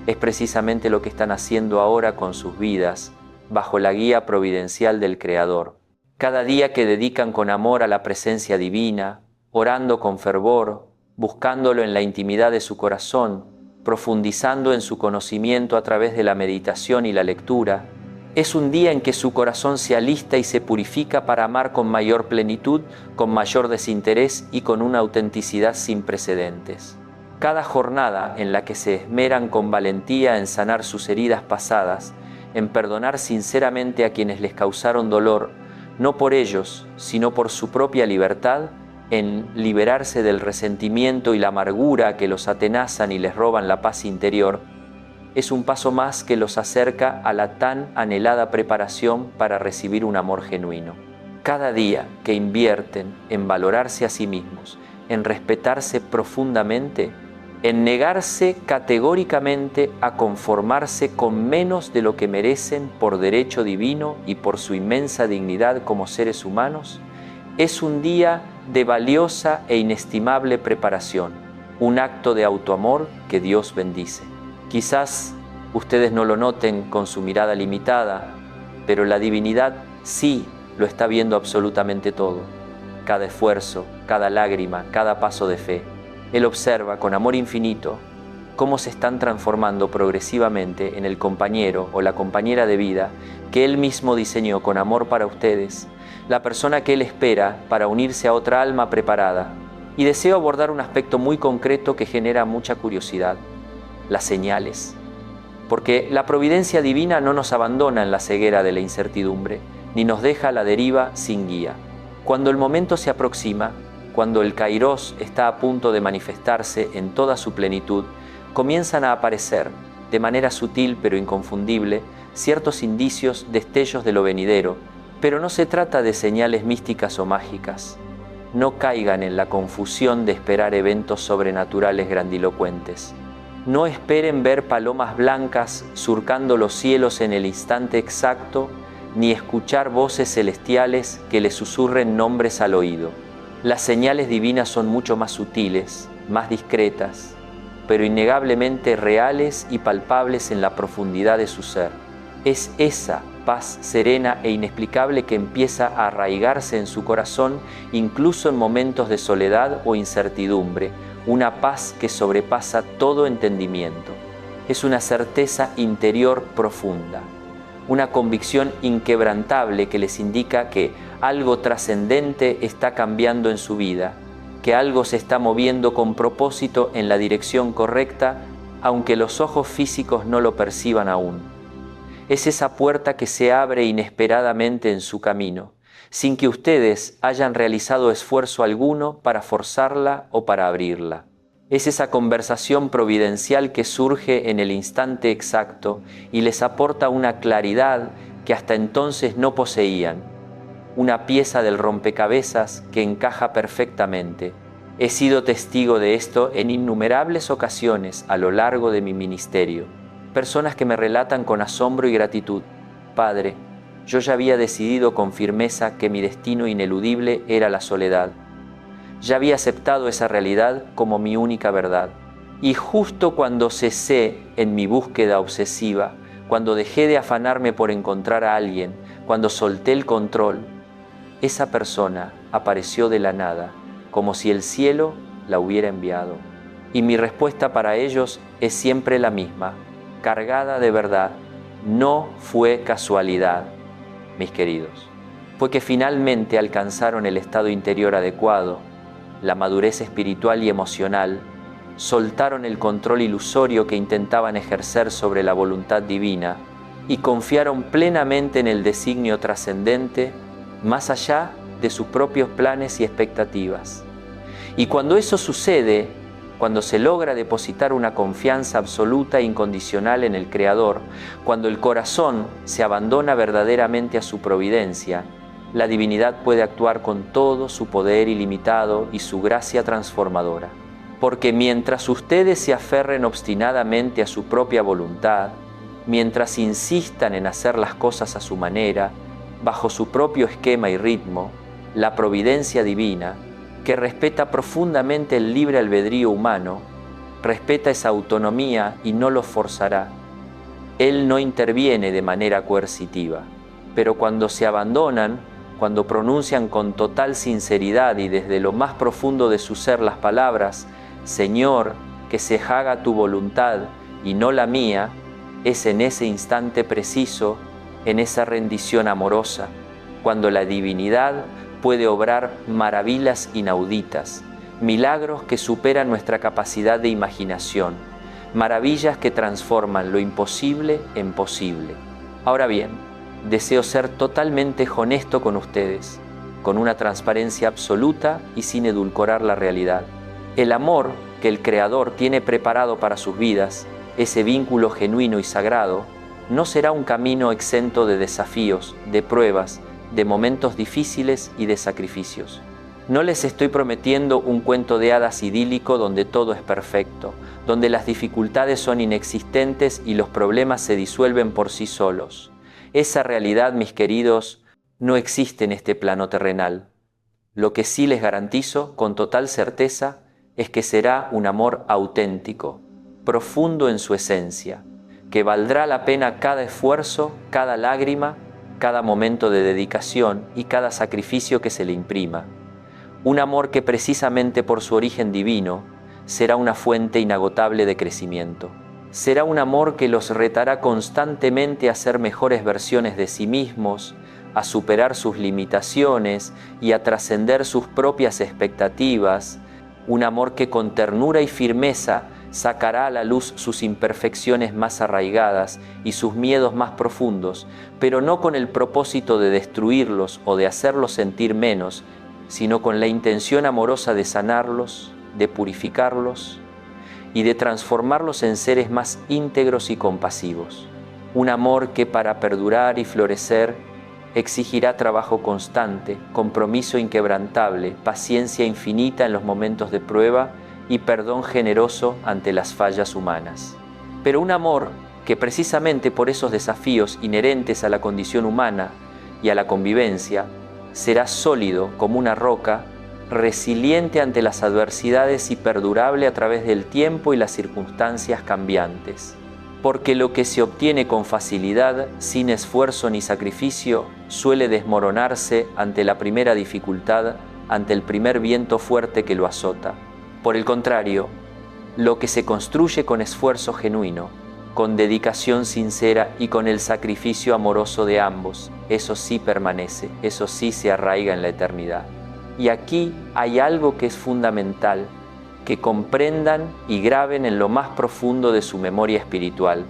es precisamente lo que están haciendo ahora con sus vidas, bajo la guía providencial del Creador. Cada día que dedican con amor a la presencia divina, orando con fervor, buscándolo en la intimidad de su corazón, profundizando en su conocimiento a través de la meditación y la lectura, es un día en que su corazón se alista y se purifica para amar con mayor plenitud, con mayor desinterés y con una autenticidad sin precedentes. Cada jornada en la que se esmeran con valentía en sanar sus heridas pasadas, en perdonar sinceramente a quienes les causaron dolor, no por ellos, sino por su propia libertad, en liberarse del resentimiento y la amargura que los atenazan y les roban la paz interior, es un paso más que los acerca a la tan anhelada preparación para recibir un amor genuino. Cada día que invierten en valorarse a sí mismos, en respetarse profundamente, en negarse categóricamente a conformarse con menos de lo que merecen por derecho divino y por su inmensa dignidad como seres humanos, es un día de valiosa e inestimable preparación, un acto de autoamor que Dios bendice. Quizás ustedes no lo noten con su mirada limitada, pero la divinidad sí lo está viendo absolutamente todo. Cada esfuerzo, cada lágrima, cada paso de fe. Él observa con amor infinito cómo se están transformando progresivamente en el compañero o la compañera de vida que Él mismo diseñó con amor para ustedes, la persona que Él espera para unirse a otra alma preparada. Y deseo abordar un aspecto muy concreto que genera mucha curiosidad: las señales. Porque la providencia divina no nos abandona en la ceguera de la incertidumbre, ni nos deja a la deriva sin guía. Cuando el momento se aproxima, cuando el Kairos está a punto de manifestarse en toda su plenitud, comienzan a aparecer, de manera sutil pero inconfundible, ciertos indicios, destellos de lo venidero, pero no se trata de señales místicas o mágicas. No caigan en la confusión de esperar eventos sobrenaturales grandilocuentes. No esperen ver palomas blancas surcando los cielos en el instante exacto, ni escuchar voces celestiales que les susurren nombres al oído. Las señales divinas son mucho más sutiles, más discretas, pero innegablemente reales y palpables en la profundidad de su ser. Es esa paz serena e inexplicable que empieza a arraigarse en su corazón incluso en momentos de soledad o incertidumbre, una paz que sobrepasa todo entendimiento. Es una certeza interior profunda, una convicción inquebrantable que les indica que algo trascendente está cambiando en su vida, que algo se está moviendo con propósito en la dirección correcta, aunque los ojos físicos no lo perciban aún. Es esa puerta que se abre inesperadamente en su camino, sin que ustedes hayan realizado esfuerzo alguno para forzarla o para abrirla. Es esa conversación providencial que surge en el instante exacto y les aporta una claridad que hasta entonces no poseían, una pieza del rompecabezas que encaja perfectamente. He sido testigo de esto en innumerables ocasiones a lo largo de mi ministerio. Personas que me relatan con asombro y gratitud: Padre, yo ya había decidido con firmeza que mi destino ineludible era la soledad. Ya había aceptado esa realidad como mi única verdad. Y justo cuando cesé en mi búsqueda obsesiva, cuando dejé de afanarme por encontrar a alguien, cuando solté el control, esa persona apareció de la nada, como si el cielo la hubiera enviado. Y mi respuesta para ellos es siempre la misma, cargada de verdad: no fue casualidad, mis queridos. Fue que finalmente alcanzaron el estado interior adecuado, la madurez espiritual y emocional, soltaron el control ilusorio que intentaban ejercer sobre la voluntad divina y confiaron plenamente en el designio trascendente, más allá de sus propios planes y expectativas. Y cuando eso sucede, cuando se logra depositar una confianza absoluta e incondicional en el Creador, cuando el corazón se abandona verdaderamente a su providencia, la divinidad puede actuar con todo su poder ilimitado y su gracia transformadora. Porque mientras ustedes se aferren obstinadamente a su propia voluntad, mientras insistan en hacer las cosas a su manera, bajo su propio esquema y ritmo, la providencia divina, que respeta profundamente el libre albedrío humano, respeta esa autonomía y no los forzará. Él no interviene de manera coercitiva, pero cuando se abandonan, cuando pronuncian con total sinceridad y desde lo más profundo de su ser las palabras: Señor, que se haga tu voluntad y no la mía, es en ese instante preciso, en esa rendición amorosa, cuando la divinidad puede obrar maravillas inauditas, milagros que superan nuestra capacidad de imaginación, maravillas que transforman lo imposible en posible. Ahora bien, deseo ser totalmente honesto con ustedes, con una transparencia absoluta y sin edulcorar la realidad. El amor que el Creador tiene preparado para sus vidas, ese vínculo genuino y sagrado, no será un camino exento de desafíos, de pruebas, de momentos difíciles y de sacrificios. No les estoy prometiendo un cuento de hadas idílico donde todo es perfecto, donde las dificultades son inexistentes y los problemas se disuelven por sí solos. Esa realidad, mis queridos, no existe en este plano terrenal. Lo que sí les garantizo con total certeza es que será un amor auténtico, profundo en su esencia, que valdrá la pena cada esfuerzo, cada lágrima, cada momento de dedicación y cada sacrificio que se le imprima. Un amor que precisamente por su origen divino será una fuente inagotable de crecimiento. Será un amor que los retará constantemente a ser mejores versiones de sí mismos, a superar sus limitaciones y a trascender sus propias expectativas. Un amor que con ternura y firmeza sacará a la luz sus imperfecciones más arraigadas y sus miedos más profundos, pero no con el propósito de destruirlos o de hacerlos sentir menos, sino con la intención amorosa de sanarlos, de purificarlos y de transformarlos en seres más íntegros y compasivos. Un amor que para perdurar y florecer exigirá trabajo constante, compromiso inquebrantable, paciencia infinita en los momentos de prueba y perdón generoso ante las fallas humanas. Pero un amor que precisamente por esos desafíos inherentes a la condición humana y a la convivencia, será sólido como una roca, resiliente ante las adversidades y perdurable a través del tiempo y las circunstancias cambiantes. Porque lo que se obtiene con facilidad, sin esfuerzo ni sacrificio, suele desmoronarse ante la primera dificultad, ante el primer viento fuerte que lo azota. Por el contrario, lo que se construye con esfuerzo genuino, con dedicación sincera y con el sacrificio amoroso de ambos, eso sí permanece, eso sí se arraiga en la eternidad. Y aquí hay algo que es fundamental, que comprendan y graben en lo más profundo de su memoria espiritual.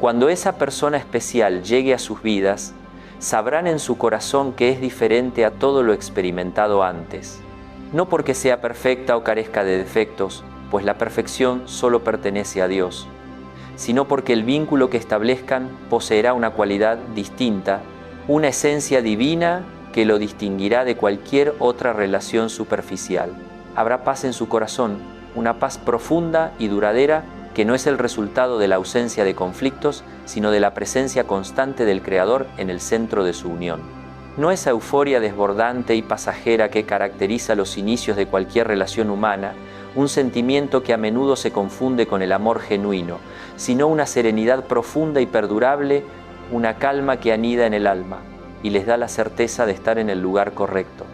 Cuando esa persona especial llegue a sus vidas, sabrán en su corazón que es diferente a todo lo experimentado antes. No porque sea perfecta o carezca de defectos, pues la perfección solo pertenece a Dios, sino porque el vínculo que establezcan poseerá una cualidad distinta, una esencia divina que lo distinguirá de cualquier otra relación superficial. Habrá paz en su corazón, una paz profunda y duradera que no es el resultado de la ausencia de conflictos, sino de la presencia constante del Creador en el centro de su unión. No esa euforia desbordante y pasajera que caracteriza los inicios de cualquier relación humana, un sentimiento que a menudo se confunde con el amor genuino, sino una serenidad profunda y perdurable, una calma que anida en el alma y les da la certeza de estar en el lugar correcto.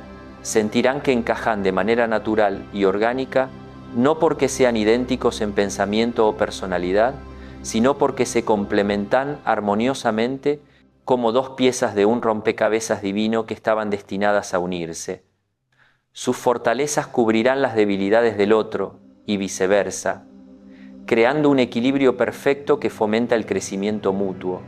Sentirán que encajan de manera natural y orgánica, no porque sean idénticos en pensamiento o personalidad, sino porque se complementan armoniosamente como dos piezas de un rompecabezas divino que estaban destinadas a unirse. Sus fortalezas cubrirán las debilidades del otro y viceversa, creando un equilibrio perfecto que fomenta el crecimiento mutuo.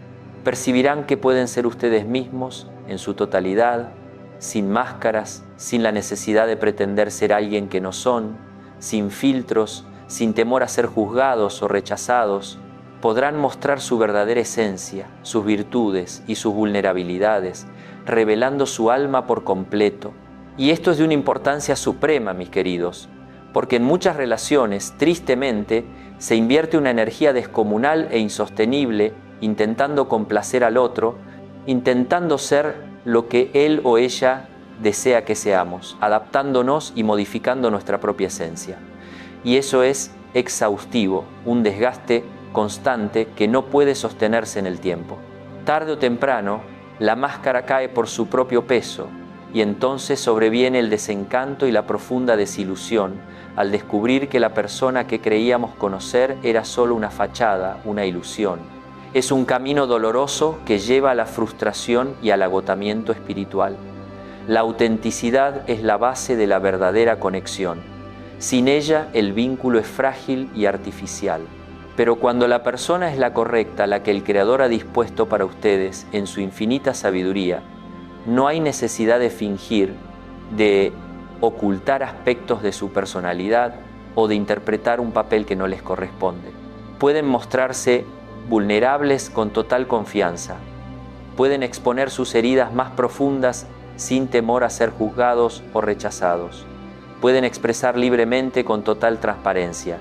Percibirán que pueden ser ustedes mismos en su totalidad, sin máscaras, sin la necesidad de pretender ser alguien que no son, sin filtros, sin temor a ser juzgados o rechazados. Podrán mostrar su verdadera esencia, sus virtudes y sus vulnerabilidades, revelando su alma por completo. Y esto es de una importancia suprema, mis queridos, porque en muchas relaciones, tristemente, se invierte una energía descomunal e insostenible intentando complacer al otro, intentando ser lo que él o ella desea que seamos, adaptándonos y modificando nuestra propia esencia. Y eso es exhaustivo, un desgaste constante que no puede sostenerse en el tiempo. Tarde o temprano, la máscara cae por su propio peso y entonces sobreviene el desencanto y la profunda desilusión al descubrir que la persona que creíamos conocer era solo una fachada, una ilusión. Es un camino doloroso que lleva a la frustración y al agotamiento espiritual. La autenticidad es la base de la verdadera conexión. Sin ella, el vínculo es frágil y artificial. Pero cuando la persona es la correcta, la que el Creador ha dispuesto para ustedes en su infinita sabiduría, no hay necesidad de fingir, de ocultar aspectos de su personalidad o de interpretar un papel que no les corresponde. Pueden mostrarse vulnerables con total confianza. Pueden exponer sus heridas más profundas sin temor a ser juzgados o rechazados. Pueden expresar libremente con total transparencia: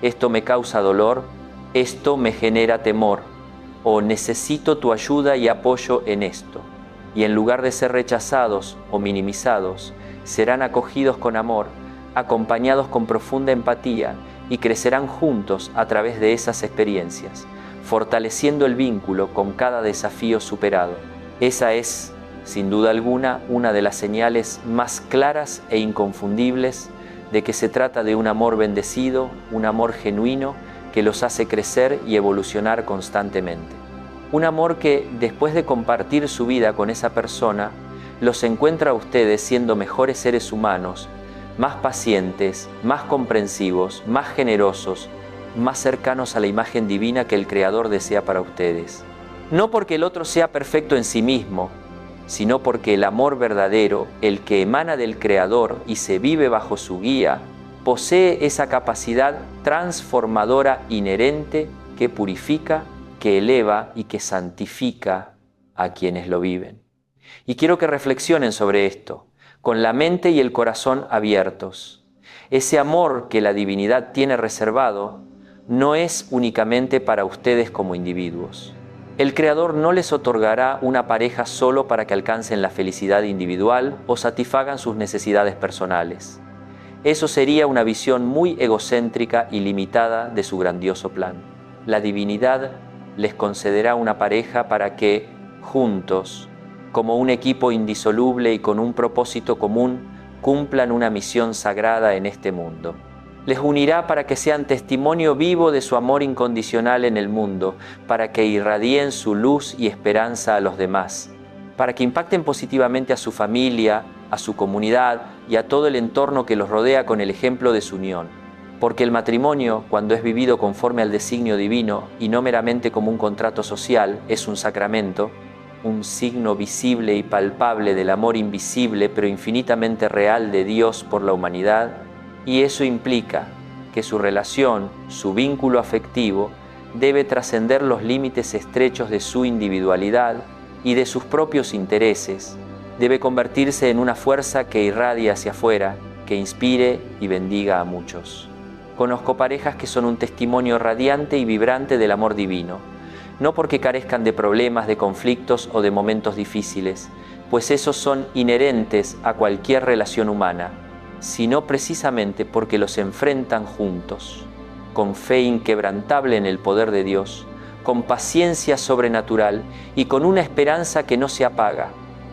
esto me causa dolor, esto me genera temor, o necesito tu ayuda y apoyo en esto. Y en lugar de ser rechazados o minimizados, serán acogidos con amor, acompañados con profunda empatía, y crecerán juntos a través de esas experiencias, fortaleciendo el vínculo con cada desafío superado. Esa es, sin duda alguna, una de las señales más claras e inconfundibles de que se trata de un amor bendecido, un amor genuino que los hace crecer y evolucionar constantemente. Un amor que, después de compartir su vida con esa persona, los encuentra a ustedes siendo mejores seres humanos, más pacientes, más comprensivos, más generosos, más cercanos a la imagen divina que el Creador desea para ustedes. No porque el otro sea perfecto en sí mismo, sino porque el amor verdadero, el que emana del Creador y se vive bajo su guía, posee esa capacidad transformadora inherente que purifica, que eleva y que santifica a quienes lo viven. Y quiero que reflexionen sobre esto, con la mente y el corazón abiertos. Ese amor que la divinidad tiene reservado no es únicamente para ustedes como individuos. El Creador no les otorgará una pareja solo para que alcancen la felicidad individual o satisfagan sus necesidades personales. Eso sería una visión muy egocéntrica y limitada de su grandioso plan. La divinidad les concederá una pareja para que, juntos, como un equipo indisoluble y con un propósito común, cumplan una misión sagrada en este mundo. Les unirá para que sean testimonio vivo de su amor incondicional en el mundo, para que irradien su luz y esperanza a los demás, para que impacten positivamente a su familia, a su comunidad y a todo el entorno que los rodea con el ejemplo de su unión. Porque el matrimonio, cuando es vivido conforme al designio divino y no meramente como un contrato social, es un sacramento, un signo visible y palpable del amor invisible pero infinitamente real de Dios por la humanidad, y eso implica que su relación, su vínculo afectivo, debe trascender los límites estrechos de su individualidad y de sus propios intereses, debe convertirse en una fuerza que irradie hacia afuera, que inspire y bendiga a muchos. Conozco parejas que son un testimonio radiante y vibrante del amor divino, no porque carezcan de problemas, de conflictos o de momentos difíciles, pues esos son inherentes a cualquier relación humana, sino precisamente porque los enfrentan juntos, con fe inquebrantable en el poder de Dios, con paciencia sobrenatural y con una esperanza que no se apaga,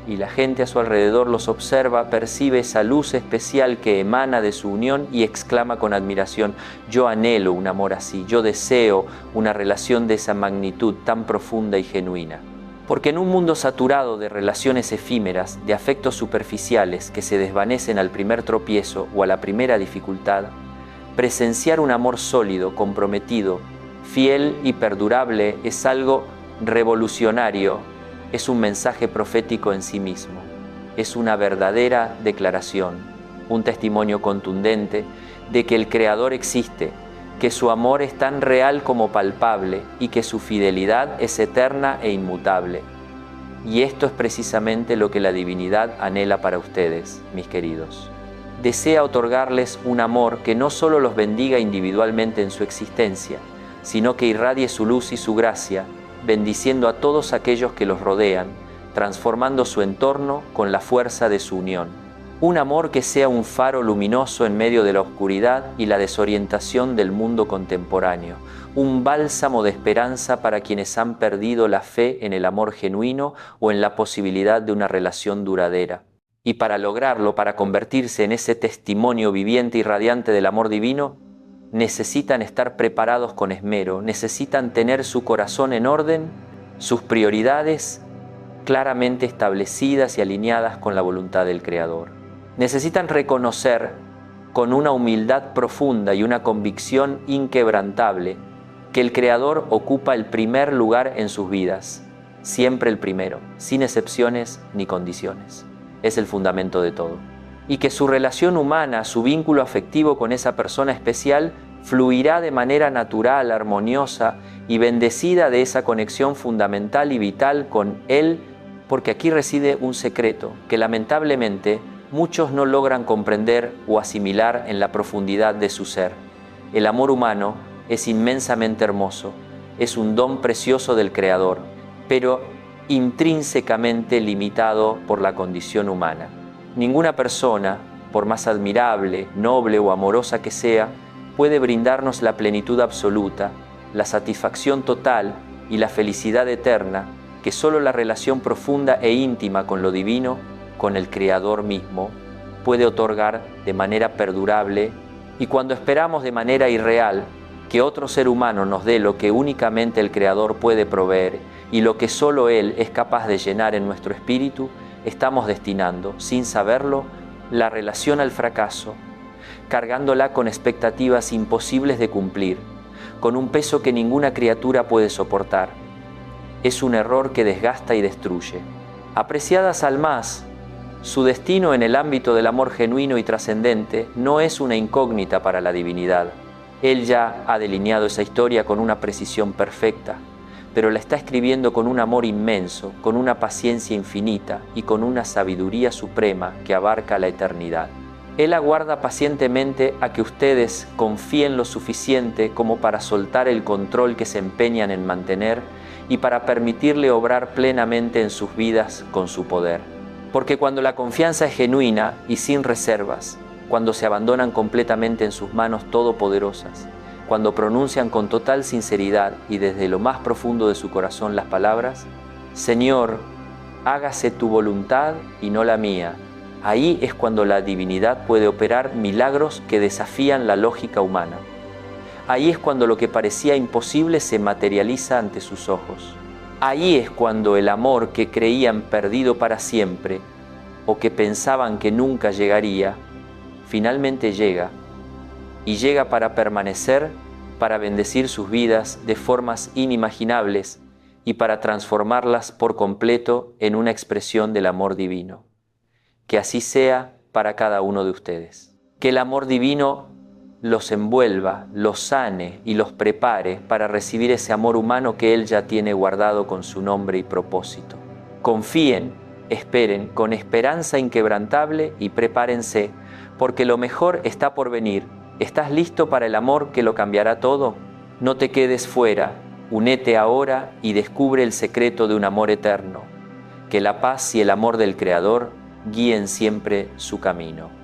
y la gente a su alrededor los observa, percibe esa luz especial que emana de su unión y exclama con admiración: yo anhelo un amor así, yo deseo una relación de esa magnitud tan profunda y genuina. Porque en un mundo saturado de relaciones efímeras, de afectos superficiales que se desvanecen al primer tropiezo o a la primera dificultad, presenciar un amor sólido, comprometido, fiel y perdurable es algo revolucionario. Es un mensaje profético en sí mismo, es una verdadera declaración, un testimonio contundente de que el Creador existe, que su amor es tan real como palpable y que su fidelidad es eterna e inmutable. Y esto es precisamente lo que la divinidad anhela para ustedes, mis queridos. Desea otorgarles un amor que no solo los bendiga individualmente en su existencia, sino que irradie su luz y su gracia, bendiciendo a todos aquellos que los rodean, transformando su entorno con la fuerza de su unión. Un amor que sea un faro luminoso en medio de la oscuridad y la desorientación del mundo contemporáneo, un bálsamo de esperanza para quienes han perdido la fe en el amor genuino o en la posibilidad de una relación duradera. Y para lograrlo, para convertirse en ese testimonio viviente y radiante del amor divino, necesitan estar preparados con esmero, necesitan tener su corazón en orden, sus prioridades claramente establecidas y alineadas con la voluntad del Creador. Necesitan reconocer con una humildad profunda y una convicción inquebrantable que el Creador ocupa el primer lugar en sus vidas, siempre el primero, sin excepciones ni condiciones. Es el fundamento de todo. Y que su relación humana, su vínculo afectivo con esa persona especial, fluirá de manera natural, armoniosa y bendecida de esa conexión fundamental y vital con Él porque aquí reside un secreto que lamentablemente muchos no logran comprender o asimilar en la profundidad de su ser. El amor humano es inmensamente hermoso, es un don precioso del Creador, pero intrínsecamente limitado por la condición humana. Ninguna persona, por más admirable, noble o amorosa que sea, puede brindarnos la plenitud absoluta, la satisfacción total y la felicidad eterna que solo la relación profunda e íntima con lo divino, con el Creador mismo, puede otorgar de manera perdurable, y cuando esperamos de manera irreal que otro ser humano nos dé lo que únicamente el Creador puede proveer y lo que solo Él es capaz de llenar en nuestro espíritu, estamos destinando, sin saberlo, la relación al fracaso, cargándola con expectativas imposibles de cumplir, con un peso que ninguna criatura puede soportar. Es un error que desgasta y destruye. Apreciadas almas, su destino en el ámbito del amor genuino y trascendente no es una incógnita para la divinidad. Él ya ha delineado esa historia con una precisión perfecta, pero la está escribiendo con un amor inmenso, con una paciencia infinita y con una sabiduría suprema que abarca la eternidad. Él aguarda pacientemente a que ustedes confíen lo suficiente como para soltar el control que se empeñan en mantener y para permitirle obrar plenamente en sus vidas con su poder. Porque cuando la confianza es genuina y sin reservas, cuando se abandonan completamente en sus manos todopoderosas, cuando pronuncian con total sinceridad y desde lo más profundo de su corazón las palabras: Señor, hágase tu voluntad y no la mía. Ahí es cuando la divinidad puede operar milagros que desafían la lógica humana. Ahí es cuando lo que parecía imposible se materializa ante sus ojos. Ahí es cuando el amor que creían perdido para siempre o que pensaban que nunca llegaría, finalmente llega, y llega para permanecer, para bendecir sus vidas de formas inimaginables y para transformarlas por completo en una expresión del amor divino. Que así sea para cada uno de ustedes. Que el amor divino los envuelva, los sane y los prepare para recibir ese amor humano que Él ya tiene guardado con su nombre y propósito. Confíen, esperen con esperanza inquebrantable y prepárense, porque lo mejor está por venir. ¿Estás listo para el amor que lo cambiará todo? No te quedes fuera, únete ahora y descubre el secreto de un amor eterno. Que la paz y el amor del Creador guíen siempre su camino.